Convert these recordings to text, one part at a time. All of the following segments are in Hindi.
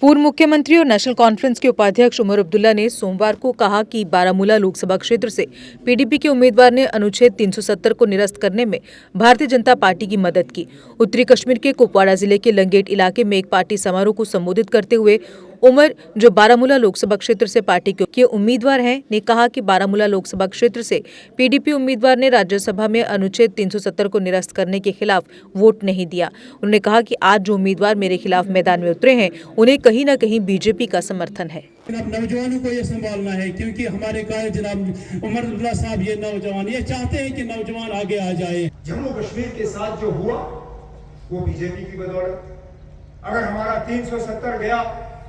पूर्व मुख्यमंत्री और नेशनल कॉन्फ्रेंस के उपाध्यक्ष उमर अब्दुल्ला ने सोमवार को कहा कि बारामूला लोकसभा क्षेत्र से पीडीपी के उम्मीदवार ने अनुच्छेद 370 को निरस्त करने में भारतीय जनता पार्टी की मदद की। उत्तरी कश्मीर के कुपवाड़ा जिले के लंगेट इलाके में एक पार्टी समारोह को संबोधित करते हुए उमर, जो बारामूला लोकसभा क्षेत्र से पार्टी के उम्मीदवार हैं, ने कहा कि बारामूला लोकसभा क्षेत्र से पीडीपी उम्मीदवार ने राज्यसभा में अनुच्छेद 370 को निरस्त करने के खिलाफ वोट नहीं दिया। उन्होंने कहा कि आज जो उम्मीदवार मेरे खिलाफ मैदान में उतरे हैं, उन्हें कहीं न कहीं बीजेपी का समर्थन है। नौजवानों को ये संभालना है, क्योंकि हमारे कायद जनाब उमर अब्दुल्ला साहब ये नौजवान ये चाहते हैं कि नौजवान आगे आ जाए। जम्मू कश्मीर के साथ जो हुआ वो बीजेपी की बदौलत। अगर हमारा 370 गया,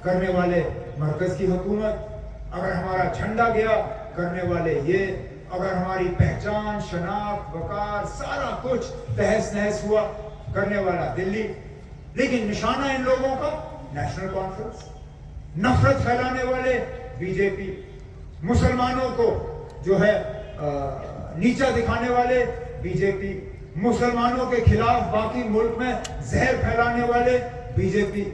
करने वाले मरकज की हुकूमत। अगर हमारा झंडा गया, करने वाले ये। अगर हमारी पहचान, शनाख्त, वकार सारा कुछ तहस नहस हुआ, करने वाला दिल्ली। लेकिन निशाना इन लोगों का नेशनल कॉन्फ्रेंस। नफरत फैलाने वाले बीजेपी। मुसलमानों को जो है नीचा दिखाने वाले बीजेपी। मुसलमानों के खिलाफ बाकी मुल्क में जहर फैलाने वाले बीजेपी।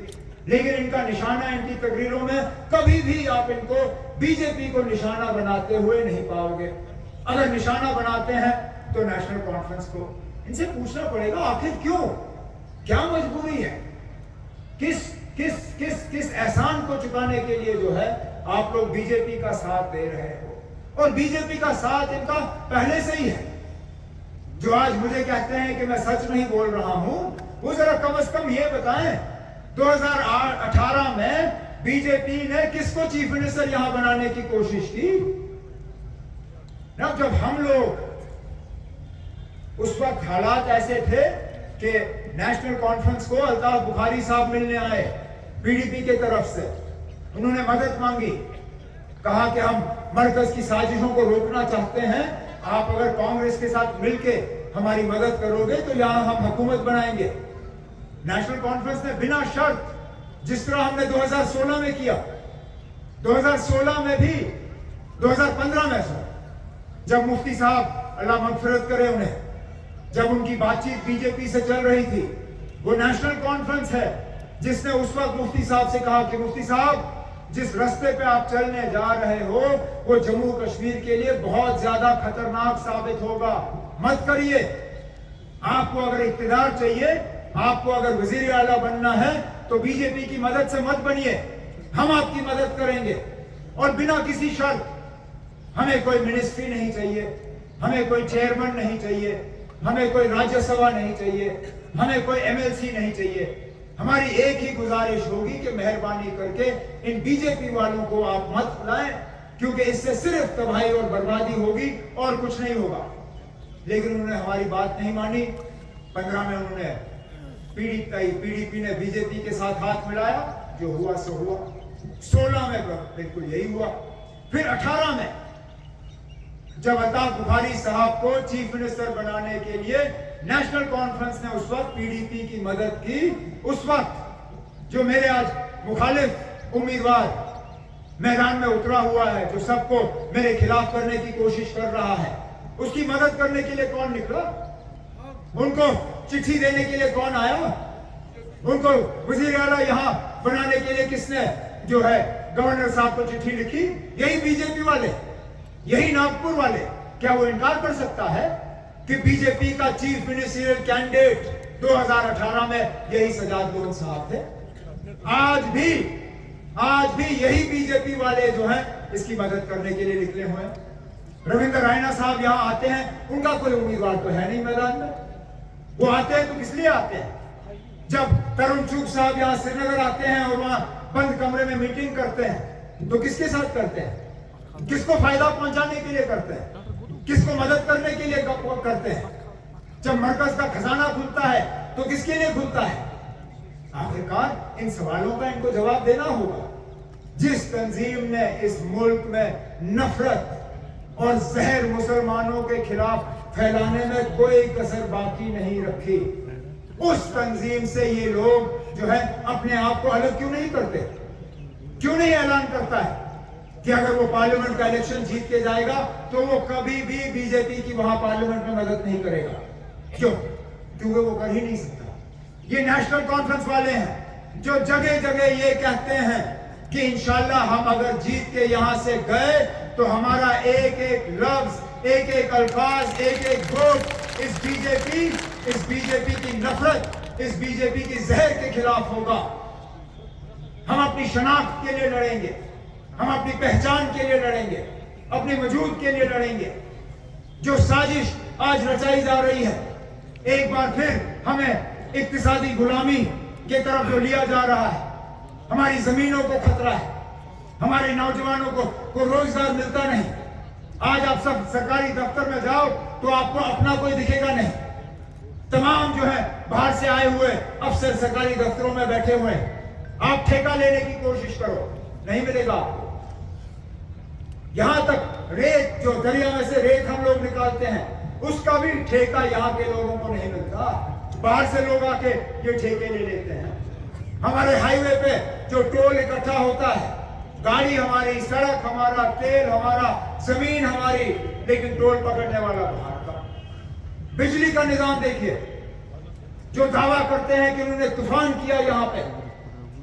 लेकिन इनका निशाना इनकी तकरीरों में कभी भी आप इनको बीजेपी को निशाना बनाते हुए नहीं पाओगे। अगर निशाना बनाते हैं तो नेशनल कॉन्फ्रेंस को। इनसे पूछना पड़ेगा आखिर क्यों, क्या मजबूरी है, किस किस किस किस एहसान को चुकाने के लिए जो है आप लोग बीजेपी का साथ दे रहे हो। और बीजेपी का साथ इनका पहले से ही है। जो आज मुझे कहते हैं कि मैं सच नहीं बोल रहा हूं, वो जरा कम से कम ये बताएं 2018 में बीजेपी ने किसको चीफ मिनिस्टर यहां बनाने की कोशिश की ना। जब हम लोग उस वक्त हालात ऐसे थे कि नेशनल कॉन्फ्रेंस को अल्ताफ बुखारी साहब मिलने आए पीडीपी के तरफ से। उन्होंने मदद मांगी, कहा कि हम मरकज की साजिशों को रोकना चाहते हैं, आप अगर कांग्रेस के साथ मिलके हमारी मदद करोगे तो यहां हम हुकूमत बनाएंगे। नेशनल कॉन्फ्रेंस ने बिना शर्त, जिस तरह हमने 2016 में किया, 2016 में भी 2015 में जब मुफ्ती साहब, अल्लाह मगफिरत करे उन्हें, जब उनकी बातचीत बीजेपी से चल रही थी, वो नेशनल कॉन्फ्रेंस है जिसने उस वक्त मुफ्ती साहब से कहा कि मुफ्ती साहब, जिस रास्ते पे आप चलने जा रहे हो वो जम्मू कश्मीर के लिए बहुत ज्यादा खतरनाक साबित होगा, मत करिए। आपको अगर इख्तियार चाहिए, आपको अगर वजीर आला बनना है तो बीजेपी की मदद से मत बनिए, हम आपकी मदद करेंगे। और बिना किसी शर्त, हमें कोई मिनिस्ट्री नहीं चाहिए, हमें कोई चेयरमैन नहीं चाहिए, हमें कोई राज्यसभा नहीं चाहिए, हमें कोई एमएलसी नहीं चाहिए। हमारी एक ही गुजारिश होगी कि मेहरबानी करके इन बीजेपी वालों को आप मत बुलाएं, क्योंकि इससे सिर्फ तबाही और बर्बादी होगी और कुछ नहीं होगा। लेकिन उन्होंने हमारी बात नहीं मानी। 15 में उन्होंने पीडीपी ने बीजेपी के साथ हाथ मिलाया, जो हुआ सो हुआ। 16 में बिल्कुल यही हुआ। फिर 18 में जब अल्ताफ बुखारी साहब को चीफ मिनिस्टर बनाने के लिए नेशनल कॉन्फ्रेंस ने उस वक्त पीडीपी की मदद की, उस वक्त जो मेरे आज मुखालिफ उम्मीदवार मैदान में उतरा हुआ है, जो सबको मेरे खिलाफ करने की कोशिश कर रहा है, उसकी मदद करने के लिए कौन निकला? उनको चिट्ठी देने के लिए कौन आया? उनको वजीर आला यहां बनाने के लिए किसने जो है गवर्नर साहब को चिट्ठी लिखी? यही बीजेपी वाले, यही नागपुर वाले। क्या वो इनकार कर सकता है कि बीजेपी का चीफ मिनिस्टरियल कैंडिडेट 2018 में यही सजाद लोन साहब थे? आज भी यही बीजेपी वाले जो हैं इसकी मदद करने के लिए निकले हुए हैं। रविंद्र रायना साहब यहां आते हैं, उनका कोई उम्मीदवार तो है नहीं मैदान में। वो आते हैं तो किस लिए आते हैं? जब तरुण चुग साहब यहां श्रीनगर आते हैं और वहां बंद कमरे में मीटिंग करते हैं, तो किसके साथ करते हैं? किसको फायदा पहुंचाने के लिए करते हैं? किसको मदद करने के लिए करते हैं? जब मरकज का खजाना खुलता है तो किसके लिए खुलता है? आखिरकार इन सवालों का इनको जवाब देना होगा। जिस तंजीम ने इस मुल्क में नफरत और जहर मुसलमानों के खिलाफ फैलाने में कोई कसर बाकी नहीं रखी, उस तंजीम से ये लोग जो है अपने आप को अलग क्यों नहीं करते? क्यों नहीं ऐलान करता है कि अगर वो पार्लियामेंट का इलेक्शन जीत के जाएगा तो वो कभी भी बीजेपी की वहां पार्लियामेंट में मदद नहीं करेगा? क्यों? क्योंकि वो कर ही नहीं सकता। ये नेशनल कॉन्फ्रेंस वाले हैं, जो जगह जगह ये कहते हैं कि इंशाल्लाह हम अगर जीत के यहां से गए तो हमारा एक एक लफ्ज, एक एक अल्फाज, एक एक वोट इस बीजेपी की नफरत, इस बीजेपी की जहर के खिलाफ होगा। हम अपनी शनाख्त के लिए लड़ेंगे, हम अपनी पहचान के लिए लड़ेंगे, अपने वजूद के लिए लड़ेंगे। जो साजिश आज रचाई जा रही है, एक बार फिर हमें इक्तिसादी गुलामी की तरफ जो लिया जा रहा है, हमारी जमीनों को खतरा है, हमारे नौजवानों को रोजगार मिलता नहीं। आज आप सब सरकारी दफ्तर में जाओ तो आपको अपना कोई दिखेगा नहीं। तमाम जो है बाहर से आए हुए अफसर सरकारी दफ्तरों में बैठे हुए हैं। आप ठेका लेने की कोशिश करो, नहीं मिलेगा आपको। यहां तक रेत, जो दरिया में से रेत हम लोग निकालते हैं, उसका भी ठेका यहाँ के लोगों को नहीं मिलता। बाहर से लोग आके ये ठेके ले लेते हैं। हमारे हाईवे पे जो टोल इकट्ठा होता है, गाड़ी हमारी, सड़क हमारा, तेल हमारा, जमीन हमारी, लेकिन टोल पकड़ने वाला बाहर का। बिजली का निजाम देखिए, जो दावा करते हैं कि उन्होंने तूफान किया यहाँ पे,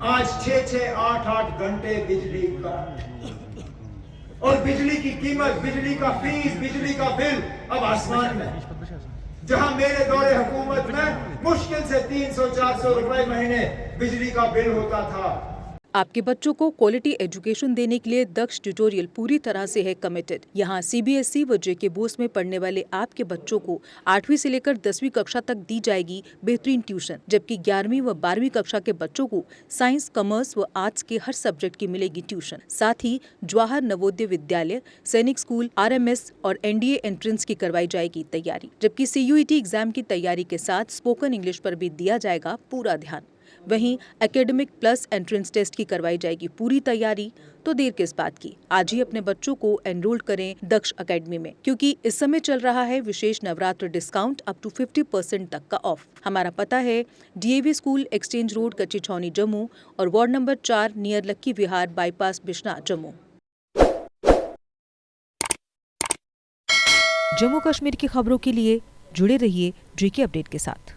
आज 6-6, 8-8 घंटे बिजली का, और बिजली की कीमत, बिजली का फीस, बिजली का बिल अब आसमान में। जहां मेरे दौरे हुकूमत में मुश्किल से 300-400 रुपए महीने बिजली का बिल होता था। आपके बच्चों को क्वालिटी एजुकेशन देने के लिए दक्ष ट्यूटोरियल पूरी तरह से है कमिटेड। यहाँ सीबीएसई व जेके बोर्ड में पढ़ने वाले आपके बच्चों को 8वीं से लेकर 10वीं कक्षा तक दी जाएगी बेहतरीन ट्यूशन, जबकि 11वीं व 12वीं कक्षा के बच्चों को साइंस, कॉमर्स व आर्ट्स के हर सब्जेक्ट की मिलेगी ट्यूशन। साथ ही जवाहर नवोदय विद्यालय, सैनिक स्कूल, RMS और NDA एंट्रेंस की करवाई जाएगी तैयारी, जबकि CUET एग्जाम की तैयारी के साथ स्पोकन इंग्लिश पर भी दिया जाएगा पूरा ध्यान। वहीं एकेडमिक प्लस एंट्रेंस टेस्ट की करवाई जाएगी पूरी तैयारी। तो देर किस बात की, आज ही अपने बच्चों को एनरोल करें दक्ष एकेडमी में, क्योंकि इस समय चल रहा है विशेष नवरात्र डिस्काउंट अप टू 50% तक का ऑफ। हमारा पता है DAV स्कूल, एक्सचेंज रोड, कच्ची छावनी, जम्मू और वार्ड नंबर 4 नियर लक्की विहार बाईपास, बिश्ना, जम्मू। जम्मू कश्मीर की खबरों के लिए जुड़े रहिए JK अपडेट के साथ।